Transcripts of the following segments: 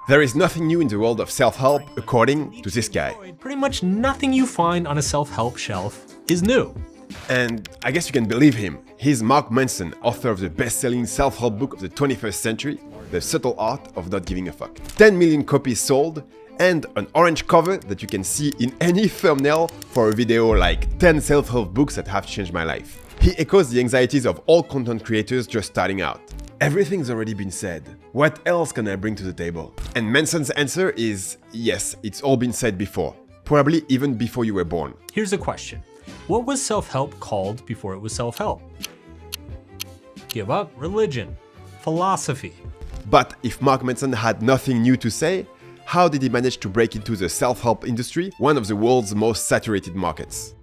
There is nothing new in the world of self-help, according to this guy. Pretty much nothing you find on a self-help shelf is new. And I guess you can believe him. He's Mark Manson, author of the best-selling self-help book of the 21st century, The Subtle Art of Not Giving a Fuck. 10 million copies sold, and an orange cover that you can see in any thumbnail for a video like 10 self-help books that have changed my life. He echoes the anxieties of all content creators just starting out. Everything's already been said. What else can I bring to the table? And Manson's answer is, yes, it's all been said before. Probably even before you were born. Here's a question. What was self-help called before it was self-help? Give up, religion, philosophy. But if Mark Manson had nothing new to say, how did he manage to break into the self-help industry, one of the world's most saturated markets?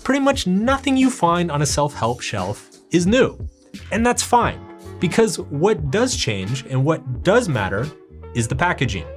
Pretty much nothing you find on a self-help shelf is new. And that's fine, because what does change and what does matter is the packaging.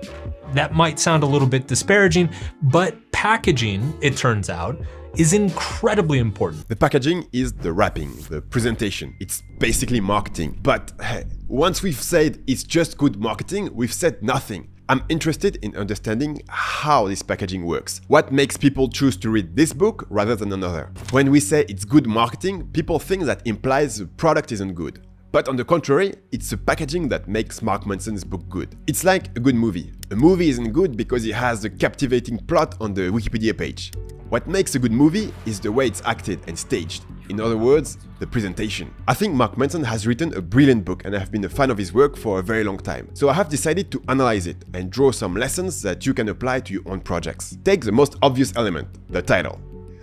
That might sound a little bit disparaging, but packaging, it turns out, is incredibly important. The packaging is the wrapping, the presentation. It's basically marketing. But hey, once we've said it's just good marketing, we've said nothing. I'm interested in understanding how this packaging works. What makes people choose to read this book rather than another? When we say it's good marketing, people think that implies the product isn't good. But on the contrary, it's the packaging that makes Mark Manson's book good. It's like a good movie. A movie isn't good because it has a captivating plot on the Wikipedia page. What makes a good movie is the way it's acted and staged. In other words, the presentation. I think Mark Manson has written a brilliant book and I have been a fan of his work for a very long time. So I have decided to analyze it and draw some lessons that you can apply to your own projects. Take the most obvious element, the title.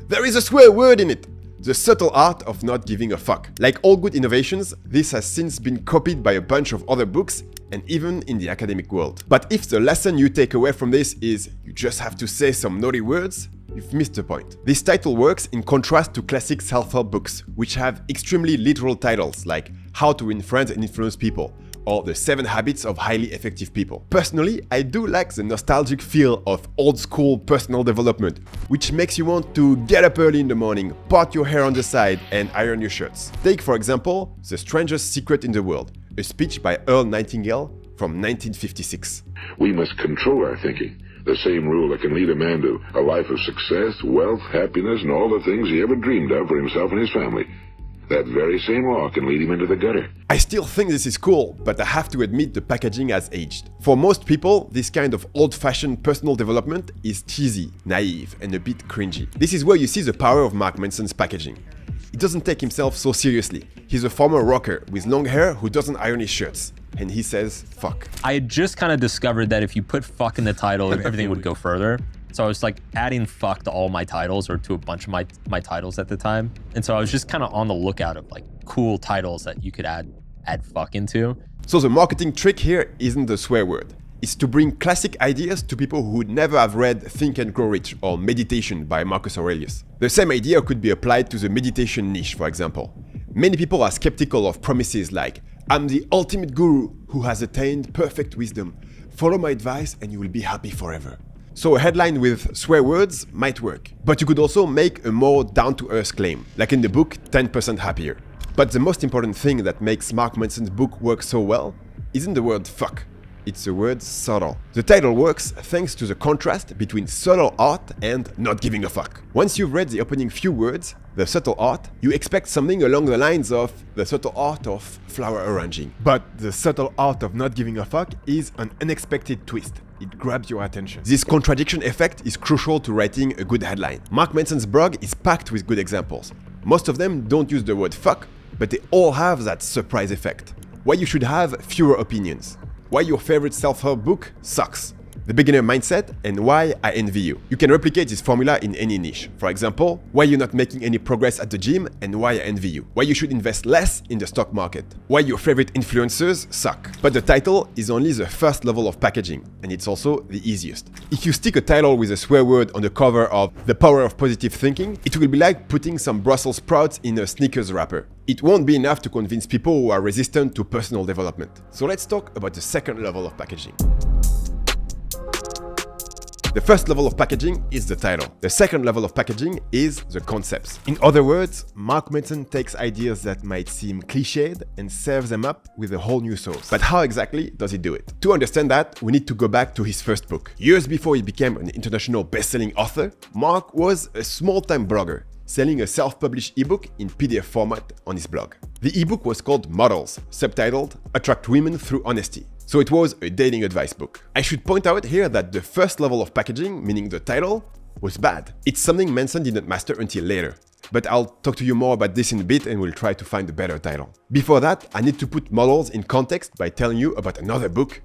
There is a swear word in it! The Subtle Art of Not Giving a Fuck. Like all good innovations, this has since been copied by a bunch of other books and even in the academic world. But if the lesson you take away from this is you just have to say some naughty words, you've missed the point. This title works in contrast to classic self-help books, which have extremely literal titles like How to Win Friends and Influence People, or The 7 Habits of Highly Effective People. Personally, I do like the nostalgic feel of old-school personal development, which makes you want to get up early in the morning, part your hair on the side, and iron your shirts. Take, for example, The Strangest Secret in the World, a speech by Earl Nightingale from 1956. We must control our thinking. The same rule that can lead a man to a life of success, wealth, happiness, and all the things he ever dreamed of for himself and his family. That very same law can lead him into the gutter. I still think this is cool, but I have to admit the packaging has aged. For most people, this kind of old-fashioned personal development is cheesy, naive, and a bit cringy. This is where you see the power of Mark Manson's packaging. He doesn't take himself so seriously. He's a former rocker with long hair who doesn't iron his shirts. And he says, fuck. I had just kind of discovered that if you put fuck in the title, everything would go further. So I was like adding fuck to all my titles or to a bunch of my titles at the time. And so I was just kind of on the lookout of like cool titles that you could add fuck into. So the marketing trick here isn't the swear word. It's to bring classic ideas to people who would never have read Think and Grow Rich or Meditation by Marcus Aurelius. The same idea could be applied to the meditation niche, for example. Many people are skeptical of promises like, I'm the ultimate guru who has attained perfect wisdom. Follow my advice and you will be happy forever. So a headline with swear words might work. But you could also make a more down-to-earth claim, like in the book 10% Happier. But the most important thing that makes Mark Manson's book work so well isn't the word fuck. It's the word subtle. The title works thanks to the contrast between subtle art and not giving a fuck. Once you've read the opening few words, the subtle art, you expect something along the lines of the subtle art of flower arranging. But the subtle art of not giving a fuck is an unexpected twist. It grabs your attention. This contradiction effect is crucial to writing a good headline. Mark Manson's blog is packed with good examples. Most of them don't use the word fuck, but they all have that surprise effect. Why you should have fewer opinions. Why your favorite self-help book sucks. The beginner mindset and why I envy you. You can replicate this formula in any niche. For example, why you're not making any progress at the gym and why I envy you. Why you should invest less in the stock market. Why your favorite influencers suck. But the title is only the first level of packaging, and it's also the easiest. If you stick a title with a swear word on the cover of The Power of Positive Thinking, it will be like putting some Brussels sprouts in a Snickers wrapper. It won't be enough to convince people who are resistant to personal development. So let's talk about the second level of packaging. The first level of packaging is the title. The second level of packaging is the concepts. In other words, Mark Manson takes ideas that might seem cliched and serves them up with a whole new sauce. But how exactly does he do it? To understand that, we need to go back to his first book. Years before he became an international best-selling author, Mark was a small-time blogger, selling a self-published ebook in PDF format on his blog. The ebook was called Models, subtitled Attract Women Through Honesty. So it was a dating advice book. I should point out here that the first level of packaging, meaning the title, was bad. It's something Manson didn't master until later. But I'll talk to you more about this in a bit and we'll try to find a better title. Before that, I need to put Models in context by telling you about another book,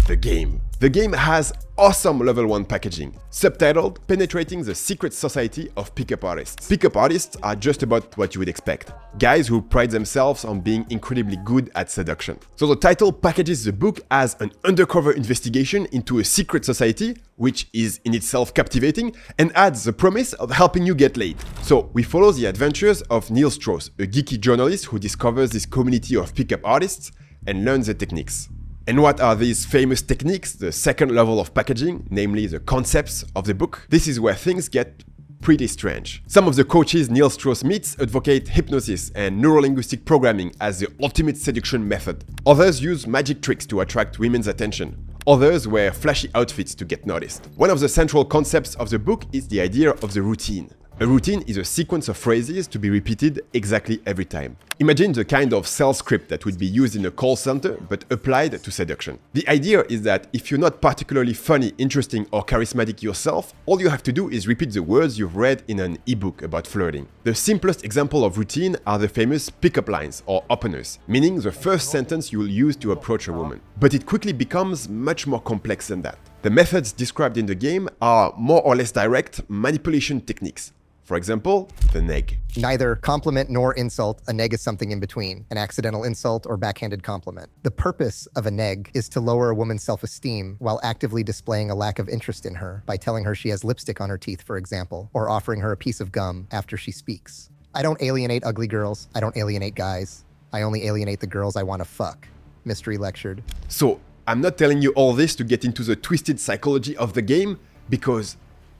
The Game. The Game has awesome level 1 packaging, subtitled Penetrating the Secret Society of Pickup Artists. Pickup artists are just about what you would expect. Guys who pride themselves on being incredibly good at seduction. So the title packages the book as an undercover investigation into a secret society, which is in itself captivating, and adds the promise of helping you get laid. So we follow the adventures of Neil Strauss, a geeky journalist who discovers this community of pickup artists and learns the techniques. And what are these famous techniques? The second level of packaging, namely the concepts of the book. This is where things get pretty strange. Some of the coaches Neil Strauss meets advocate hypnosis and neurolinguistic programming as the ultimate seduction method. Others use magic tricks to attract women's attention. Others wear flashy outfits to get noticed. One of the central concepts of the book is the idea of the routine. A routine is a sequence of phrases to be repeated exactly every time. Imagine the kind of sales script that would be used in a call center but applied to seduction. The idea is that if you're not particularly funny, interesting, or charismatic yourself, all you have to do is repeat the words you've read in an ebook about flirting. The simplest example of routine are the famous pickup lines or openers, meaning the first sentence you will use to approach a woman. But it quickly becomes much more complex than that. The methods described in the game are more or less direct manipulation techniques. For example, the neg. Neither compliment nor insult. A neg is something in between, an accidental insult or backhanded compliment. The purpose of a neg is to lower a woman's self-esteem while actively displaying a lack of interest in her by telling her she has lipstick on her teeth, for example, or offering her a piece of gum after she speaks. I don't alienate ugly girls. I don't alienate guys. I only alienate the girls I want to fuck. Mystery lectured. So, I'm not telling you all this to get into the twisted psychology of the game because,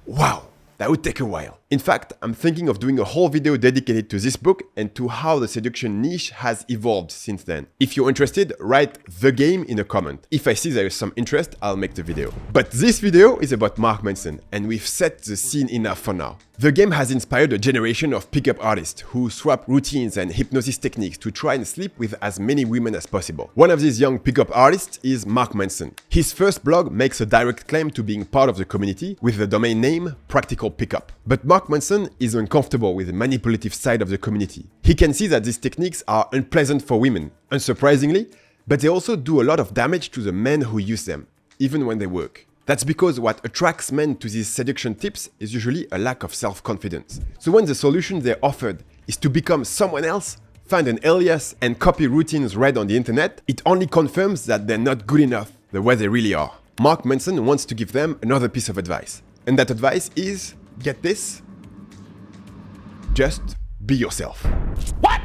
wow, that would take a while. In fact, I'm thinking of doing a whole video dedicated to this book and to how the seduction niche has evolved since then. If you're interested, write The Game in a comment. If I see there is some interest, I'll make the video. But this video is about Mark Manson, and we've set the scene enough for now. The Game has inspired a generation of pickup artists who swap routines and hypnosis techniques to try and sleep with as many women as possible. One of these young pickup artists is Mark Manson. His first blog makes a direct claim to being part of the community with the domain name Practical Pickup. But Mark Manson is uncomfortable with the manipulative side of the community. He can see that these techniques are unpleasant for women, unsurprisingly, but they also do a lot of damage to the men who use them, even when they work. That's because what attracts men to these seduction tips is usually a lack of self-confidence. So when the solution they're offered is to become someone else, find an alias and copy routines read on the internet, it only confirms that they're not good enough the way they really are. Mark Manson wants to give them another piece of advice. And that advice is, get this, just be yourself. What?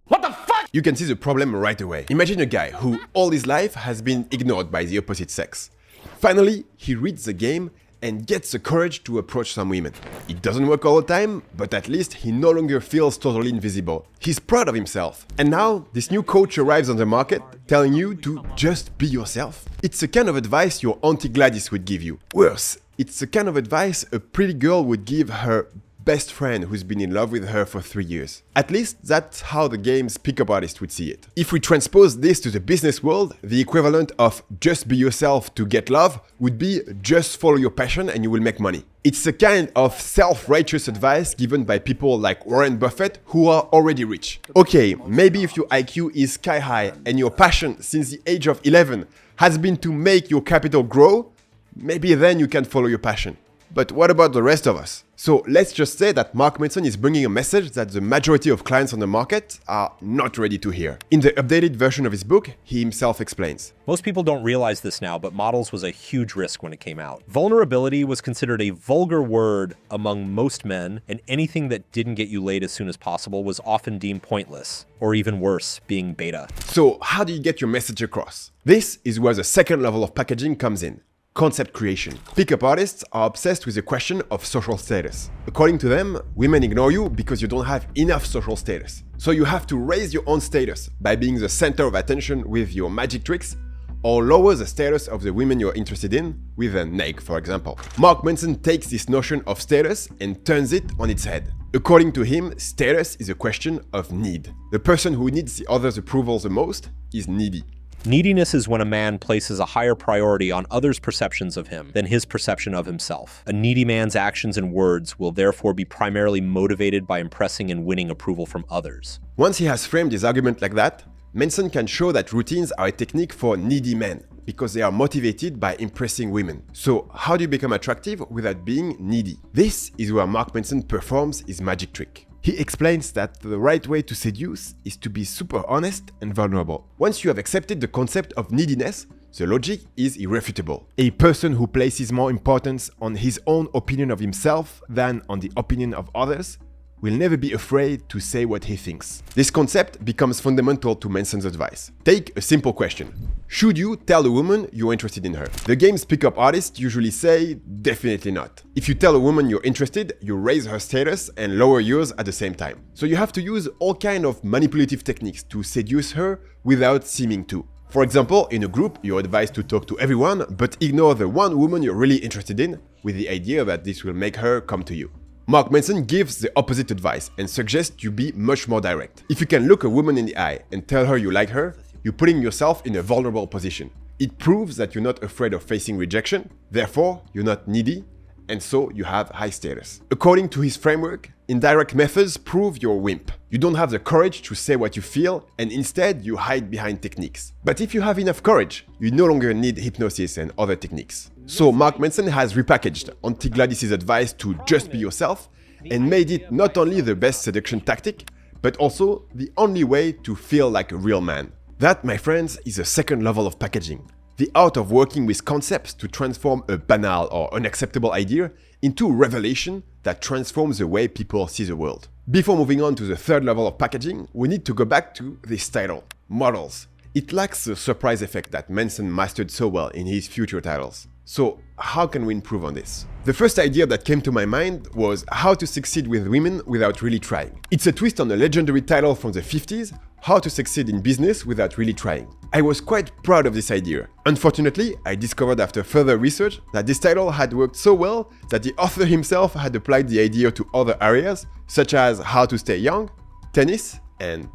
What the fuck? You can see the problem right away. Imagine a guy who all his life has been ignored by the opposite sex. Finally, he reads the game and gets the courage to approach some women. It doesn't work all the time, but at least he no longer feels totally invisible. He's proud of himself. And now, this new coach arrives on the market telling you to just be yourself. It's the kind of advice your Auntie Gladys would give you. Worse, it's the kind of advice a pretty girl would give her best friend who's been in love with her for 3 years. At least that's how the game's pickup artist would see it. If we transpose this to the business world, the equivalent of just be yourself to get love would be just follow your passion and you will make money. It's a kind of self-righteous advice given by people like Warren Buffett who are already rich. Okay, maybe if your IQ is sky high and your passion since the age of 11 has been to make your capital grow, maybe then you can follow your passion. But what about the rest of us? So let's just say that Mark Manson is bringing a message that the majority of clients on the market are not ready to hear. In the updated version of his book, he himself explains. Most people don't realize this now, but Models was a huge risk when it came out. Vulnerability was considered a vulgar word among most men, and anything that didn't get you laid as soon as possible was often deemed pointless, or even worse, being beta. So how do you get your message across? This is where the second level of packaging comes in. concept creation. Pickup artists are obsessed with the question of social status. According to them, women ignore you because you don't have enough social status. So you have to raise your own status by being the center of attention with your magic tricks, or lower the status of the women you're interested in with an egg, for example. Mark Manson takes this notion of status and turns it on its head. According to him, status is a question of need. The person who needs the other's approval the most is needy. Neediness is when a man places a higher priority on others' perceptions of him than his perception of himself. A needy man's actions and words will therefore be primarily motivated by impressing and winning approval from others. Once he has framed his argument like that, Manson can show that routines are a technique for needy men because they are motivated by impressing women. So how do you become attractive without being needy? This is where Mark Manson performs his magic trick. He explains that the right way to seduce is to be super honest and vulnerable. Once you have accepted the concept of neediness, the logic is irrefutable. A person who places more importance on his own opinion of himself than on the opinion of others will never be afraid to say what he thinks. This concept becomes fundamental to Manson's advice. Take a simple question. Should you tell a woman you're interested in her? The game's pickup artists usually say, definitely not. If you tell a woman you're interested, you raise her status and lower yours at the same time. So you have to use all kinds of manipulative techniques to seduce her without seeming to. For example, in a group, you're advised to talk to everyone, but ignore the one woman you're really interested in, with the idea that this will make her come to you. Mark Manson gives the opposite advice and suggests you be much more direct. If you can look a woman in the eye and tell her you like her, you're putting yourself in a vulnerable position. It proves that you're not afraid of facing rejection, therefore you're not needy, and so you have high status. According to his framework, indirect methods prove you're a wimp. You don't have the courage to say what you feel, and instead you hide behind techniques. But if you have enough courage, you no longer need hypnosis and other techniques. So Mark Manson has repackaged Auntie Gladys's advice to just be yourself and made it not only the best seduction tactic, but also the only way to feel like a real man. That, my friends, is a second level of packaging. The art of working with concepts to transform a banal or unacceptable idea into a revelation that transforms the way people see the world. Before moving on to the third level of packaging, we need to go back to this title, Models. It lacks the surprise effect that Manson mastered so well in his future titles. So how can we improve on this? The first idea that came to my mind was how to succeed with women without really trying. It's a twist on a legendary title from the 50s, How to Succeed in Business Without Really Trying. I was quite proud of this idea. Unfortunately, I discovered after further research that this title had worked so well that the author himself had applied the idea to other areas, such as how to stay young, tennis, and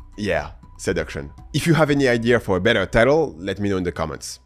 seduction. If you have any idea for a better title, let me know in the comments.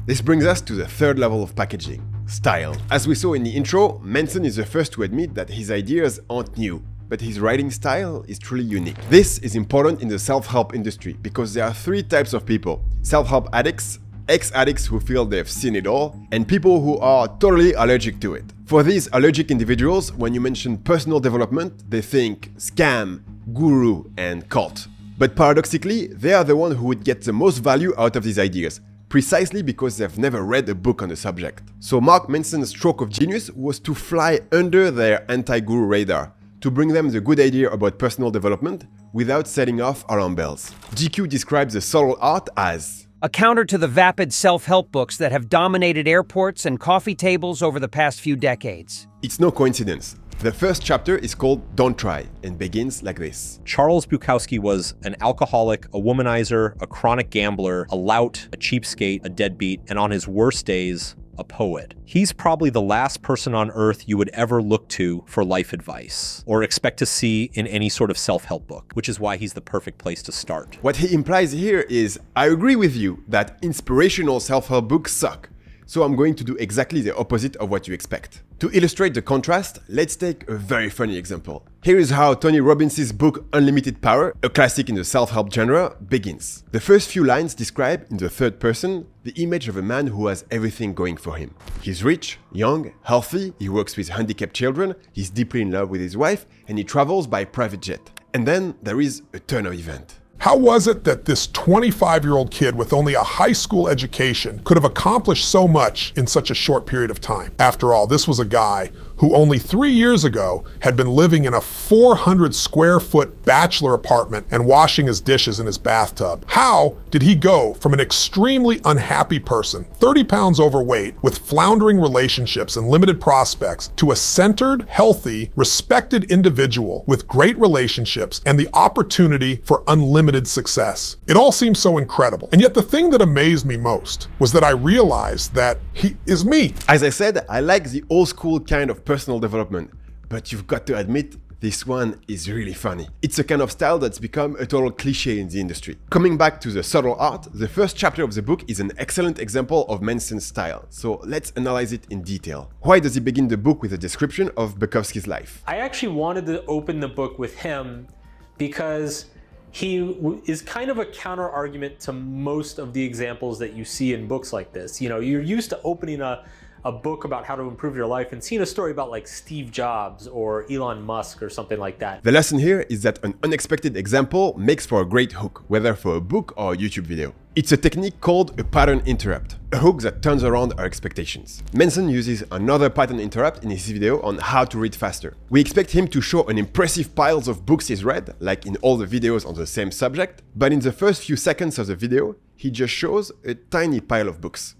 This brings us to the third level of packaging, style. As we saw in the intro, Manson is the first to admit that his ideas aren't new, but his writing style is truly unique. This is important in the self-help industry because there are three types of people: self-help addicts, ex-addicts who feel they've seen it all, and people who are totally allergic to it. For these allergic individuals, when you mention personal development, they think scam, guru, and cult. But paradoxically, they are the ones who would get the most value out of these ideas, precisely because they've never read a book on the subject. So Mark Manson's stroke of genius was to fly under their anti-guru radar, to bring them the good idea about personal development without setting off alarm bells. GQ describes the subtle art as a counter to the vapid self-help books that have dominated airports and coffee tables over the past few decades. It's no coincidence. The first chapter is called Don't Try and begins like this. Charles Bukowski was an alcoholic, a womanizer, a chronic gambler, a lout, a cheapskate, a deadbeat, and on his worst days, a poet. He's probably the last person on earth you would ever look to for life advice or expect to see in any sort of self-help book, which is why he's the perfect place to start. What he implies here is, I agree with you that inspirational self-help books suck, so I'm going to do exactly the opposite of what you expect. To illustrate the contrast, let's take a very funny example. Here is how Tony Robbins' book Unlimited Power, a classic in the self-help genre, begins. The first few lines describe, in the third person, the image of a man who has everything going for him. He's rich, young, healthy, he works with handicapped children, he's deeply in love with his wife, and he travels by private jet. And then there is a turn of event. How was it that this 25-year-old kid with only a high school education could have accomplished so much in such a short period of time? After all, this was a guy who only 3 years ago had been living in a 400 square foot bachelor apartment and washing his dishes in his bathtub. How did he go from an extremely unhappy person, 30 pounds overweight, with floundering relationships and limited prospects, to a centered, healthy, respected individual with great relationships and the opportunity for unlimited success? It all seems so incredible. And yet the thing that amazed me most was that I realized that he is me. As I said, I like the old school kind of personal development, but you've got to admit, this one is really funny. It's a kind of style that's become a total cliche in the industry. Coming back to the subtle art, the first chapter of the book is an excellent example of Manson's style, so let's analyze it in detail. Why does he begin the book with a description of Bukowski's life? I actually wanted to open the book with him because he is kind of a counter argument to most of the examples that you see in books like this. You know, you're used to opening a book about how to improve your life and seeing a story about like Steve Jobs or Elon Musk or something like that. The lesson here is that an unexpected example makes for a great hook, whether for a book or a YouTube video. It's a technique called a pattern interrupt, a hook that turns around our expectations. Manson uses another pattern interrupt in his video on how to read faster. We expect him to show an impressive piles of books he's read, like in all the videos on the same subject, but in the first few seconds of the video, he just shows a tiny pile of books.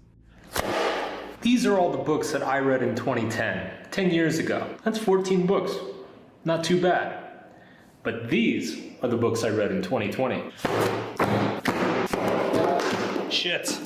These are all the books that I read in 2010, 10 years ago. That's 14 books. Not too bad. But these are the books I read in 2020. Shit.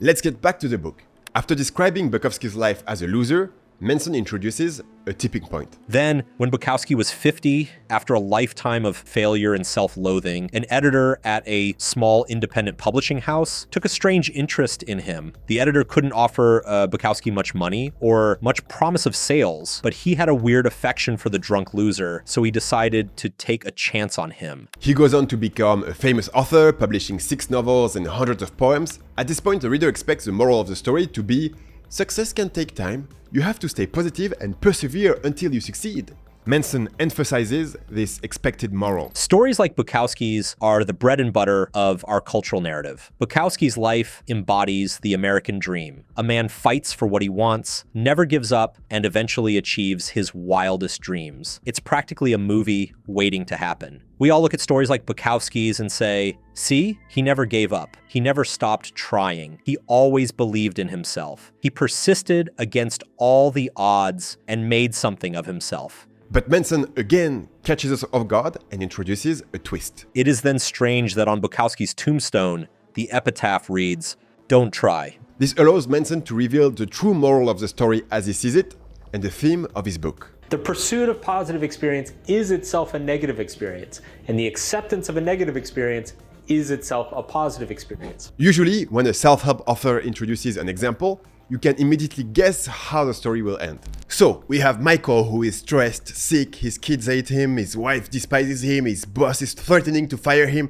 Let's get back to the book. After describing Bukowski's life as a loser, Manson introduces a tipping point. Then, when Bukowski was 50, after a lifetime of failure and self-loathing, an editor at a small independent publishing house took a strange interest in him. The editor couldn't offer Bukowski much money or much promise of sales, but he had a weird affection for the drunk loser, so he decided to take a chance on him. He goes on to become a famous author, publishing 6 novels and hundreds of poems. At this point, the reader expects the moral of the story to be: success can take time, you have to stay positive and persevere until you succeed. Manson emphasizes this expected moral. Stories like Bukowski's are the bread and butter of our cultural narrative. Bukowski's life embodies the American dream. A man fights for what he wants, never gives up, and eventually achieves his wildest dreams. It's practically a movie waiting to happen. We all look at stories like Bukowski's and say, see, he never gave up. He never stopped trying. He always believed in himself. He persisted against all the odds and made something of himself. But Manson again catches us off guard and introduces a twist. It is then strange that on Bukowski's tombstone, the epitaph reads, "Don't try." This allows Manson to reveal the true moral of the story as he sees it and the theme of his book. The pursuit of positive experience is itself a negative experience, and the acceptance of a negative experience is itself a positive experience. Usually, when a self-help author introduces an example, you can immediately guess how the story will end. So, we have Michael, who is stressed, sick, his kids hate him, his wife despises him, his boss is threatening to fire him,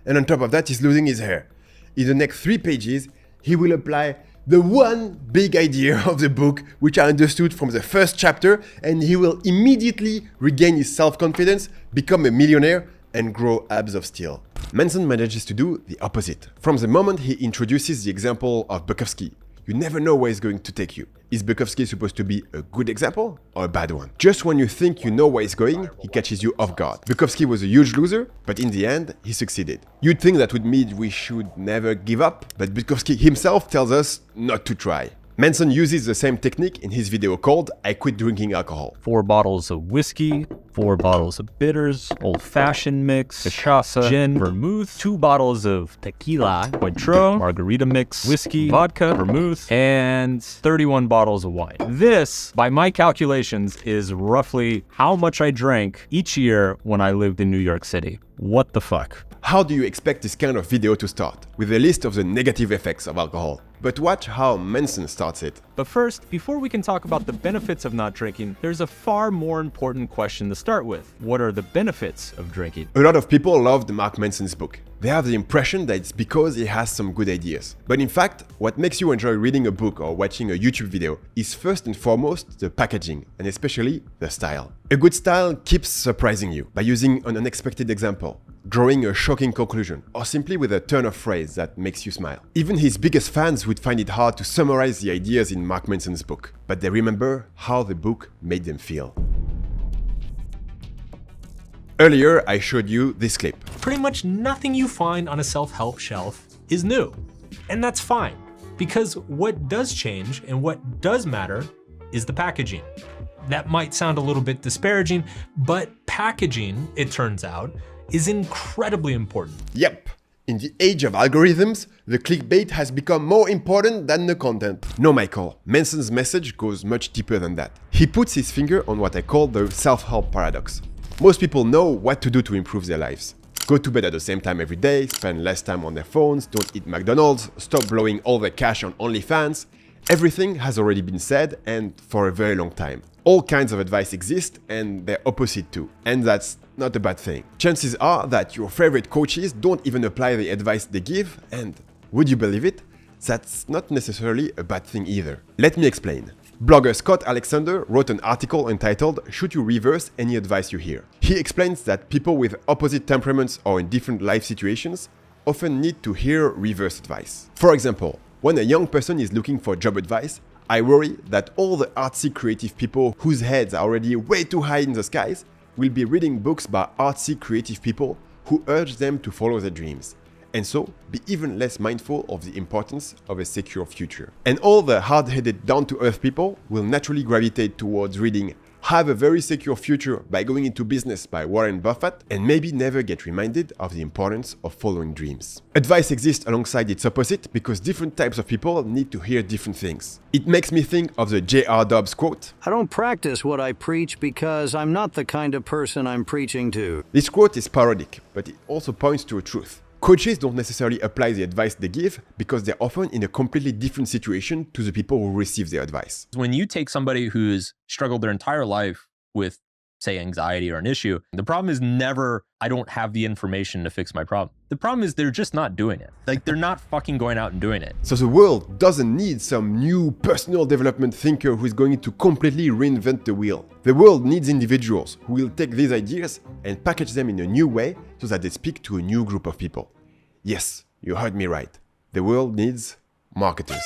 and on top of that, he's losing his hair. In the next 3 pages, he will apply the one big idea of the book, which I understood from the first chapter, and he will immediately regain his self-confidence, become a millionaire, and grow abs of steel. Manson manages to do the opposite. From the moment he introduces the example of Bukowski, you never know where it's going to take you. Is Bukowski supposed to be a good example or a bad one? Just when you think you know where it's going, he catches you off guard. Bukowski was a huge loser, but in the end, he succeeded. You'd think that would mean we should never give up, but Bukowski himself tells us not to try. Manson uses the same technique in his video called I Quit Drinking Alcohol. 4 bottles of whiskey, 4 bottles of bitters, old-fashioned mix, cachaça, gin, vermouth, 2 bottles of tequila, Cointreau, margarita mix, whiskey, vodka, vermouth, and 31 bottles of wine. This, by my calculations, is roughly how much I drank each year when I lived in New York City. What the fuck? How do you expect this kind of video to start? With a list of the negative effects of alcohol. But watch how Manson starts it. But first, before we can talk about the benefits of not drinking, there's a far more important question to start with. What are the benefits of drinking? A lot of people loved Mark Manson's book. They have the impression that it's because he has some good ideas. But in fact, what makes you enjoy reading a book or watching a YouTube video is first and foremost the packaging, and especially the style. A good style keeps surprising you by using an unexpected example, drawing a shocking conclusion, or simply with a turn of phrase that makes you smile. Even his biggest fans would find it hard to summarize the ideas in Mark Manson's book, but they remember how the book made them feel. Earlier, I showed you this clip. Pretty much nothing you find on a self-help shelf is new. And that's fine, because what does change and what does matter is the packaging. That might sound a little bit disparaging, but packaging, it turns out, is incredibly important. Yep. In the age of algorithms, the clickbait has become more important than the content. No, Michael, Manson's message goes much deeper than that. He puts his finger on what I call the self-help paradox. Most people know what to do to improve their lives. Go to bed at the same time every day, spend less time on their phones, don't eat McDonald's, stop blowing all their cash on OnlyFans. Everything has already been said, and for a very long time. All kinds of advice exist, and they're opposite too. And that's not a bad thing. Chances are that your favorite coaches don't even apply the advice they give, and would you believe it? That's not necessarily a bad thing either. Let me explain. Blogger Scott Alexander wrote an article entitled "Should You Reverse Any Advice You Hear?" He explains that people with opposite temperaments or in different life situations often need to hear reverse advice. For example, when a young person is looking for job advice, I worry that all the artsy creative people whose heads are already way too high in the skies will be reading books by artsy creative people who urge them to follow their dreams, and so be even less mindful of the importance of a secure future. And all the hard-headed, down-to-earth people will naturally gravitate towards reading "Have a Very Secure Future by Going into Business" by Warren Buffett, and maybe never get reminded of the importance of following dreams. Advice exists alongside its opposite because different types of people need to hear different things. It makes me think of the J.R. Dobbs quote, "I don't practice what I preach because I'm not the kind of person I'm preaching to." This quote is parodic, but it also points to a truth. Coaches don't necessarily apply the advice they give because they're often in a completely different situation to the people who receive their advice. When you take somebody who's struggled their entire life with, say, anxiety or an issue, the problem is never, I don't have the information to fix my problem. The problem is they're just not doing it. Like, they're not fucking going out and doing it. So the world doesn't need some new personal development thinker who is going to completely reinvent the wheel. The world needs individuals who will take these ideas and package them in a new way so that they speak to a new group of people. Yes, you heard me right. The world needs marketers.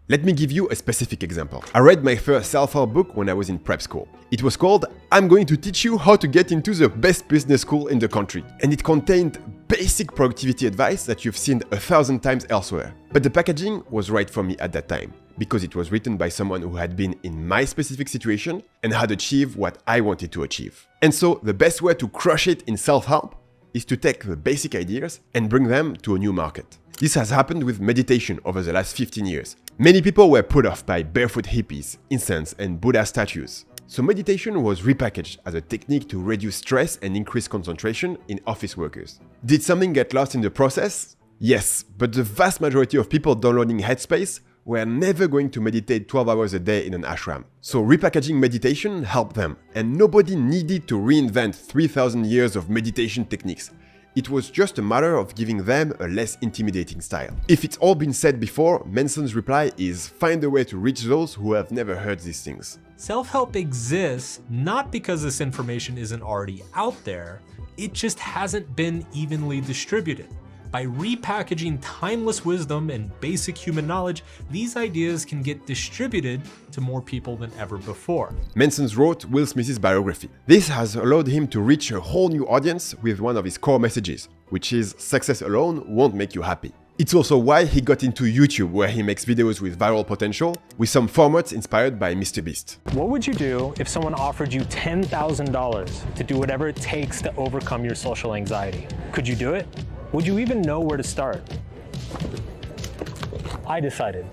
Let me give you a specific example. I read my first self-help book when I was in prep school. It was called "I'm Going to Teach You How to Get into the Best Business School in the Country." And it contained basic productivity advice that you've seen 1,000 times elsewhere. But the packaging was right for me at that time, because it was written by someone who had been in my specific situation and had achieved what I wanted to achieve. And so the best way to crush it in self-help is to take the basic ideas and bring them to a new market. This has happened with meditation over the last 15 years. Many people were put off by barefoot hippies, incense, and Buddha statues. So meditation was repackaged as a technique to reduce stress and increase concentration in office workers. Did something get lost in the process? Yes, but the vast majority of people downloading Headspace were never going to meditate 12 hours a day in an ashram. So repackaging meditation helped them, and nobody needed to reinvent 3,000 years of meditation techniques. It was just a matter of giving them a less intimidating style. If it's all been said before, Manson's reply is find a way to reach those who have never heard these things. Self-help exists not because this information isn't already out there, it just hasn't been evenly distributed. By repackaging timeless wisdom and basic human knowledge, these ideas can get distributed to more people than ever before. Manson wrote Will Smith's biography. This has allowed him to reach a whole new audience with one of his core messages, which is success alone won't make you happy. It's also why he got into YouTube, where he makes videos with viral potential, with some formats inspired by Mr. Beast. What would you do if someone offered you $10,000 to do whatever it takes to overcome your social anxiety? Could you do it? Would you even know where to start? I decided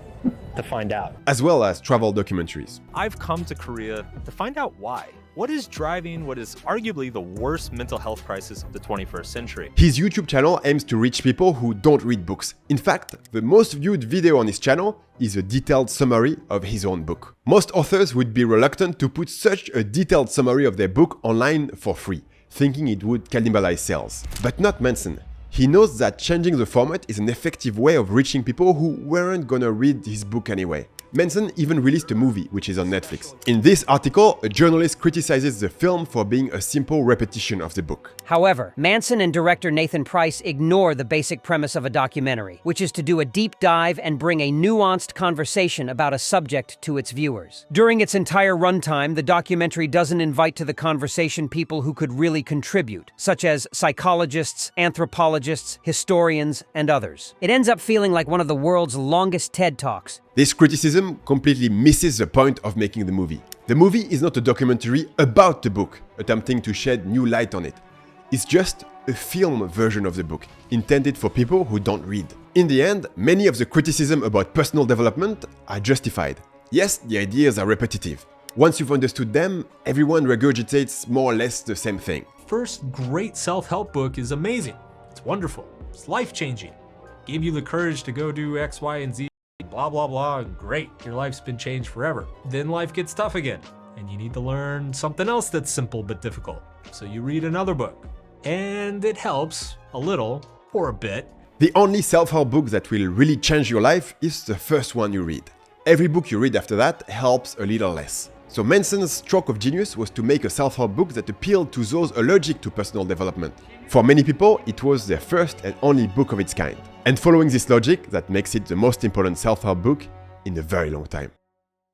to find out. As well as travel documentaries. I've come to Korea to find out why. What is driving what is arguably the worst mental health crisis of the 21st century? His YouTube channel aims to reach people who don't read books. In fact, the most viewed video on his channel is a detailed summary of his own book. Most authors would be reluctant to put such a detailed summary of their book online for free, thinking it would cannibalize sales. But not Manson. He knows that changing the format is an effective way of reaching people who weren't gonna read his book anyway. Manson even released a movie, which is on Netflix. In this article, a journalist criticizes the film for being a simple repetition of the book. However, Manson and director Nathan Price ignore the basic premise of a documentary, which is to do a deep dive and bring a nuanced conversation about a subject to its viewers. During its entire runtime, the documentary doesn't invite to the conversation people who could really contribute, such as psychologists, anthropologists, historians, and others. It ends up feeling like one of the world's longest TED Talks. This criticism completely misses the point of making the movie. The movie is not a documentary about the book, attempting to shed new light on it. It's just a film version of the book, intended for people who don't read. In the end, many of the criticism about personal development are justified. Yes, the ideas are repetitive. Once you've understood them, everyone regurgitates more or less the same thing. First great self-help book is amazing. It's wonderful. It's life-changing. Gave you the courage to go do X, Y, and Z. Blah, blah, blah. Great. Your life's been changed forever. Then life gets tough again, and you need to learn something else that's simple but difficult. So you read another book. And it helps a little, or a bit. The only self-help book that will really change your life is the first one you read. Every book you read after that helps a little less. So Manson's stroke of genius was to make a self-help book that appealed to those allergic to personal development. For many people, it was their first and only book of its kind. And following this logic, that makes it the most important self-help book in a very long time.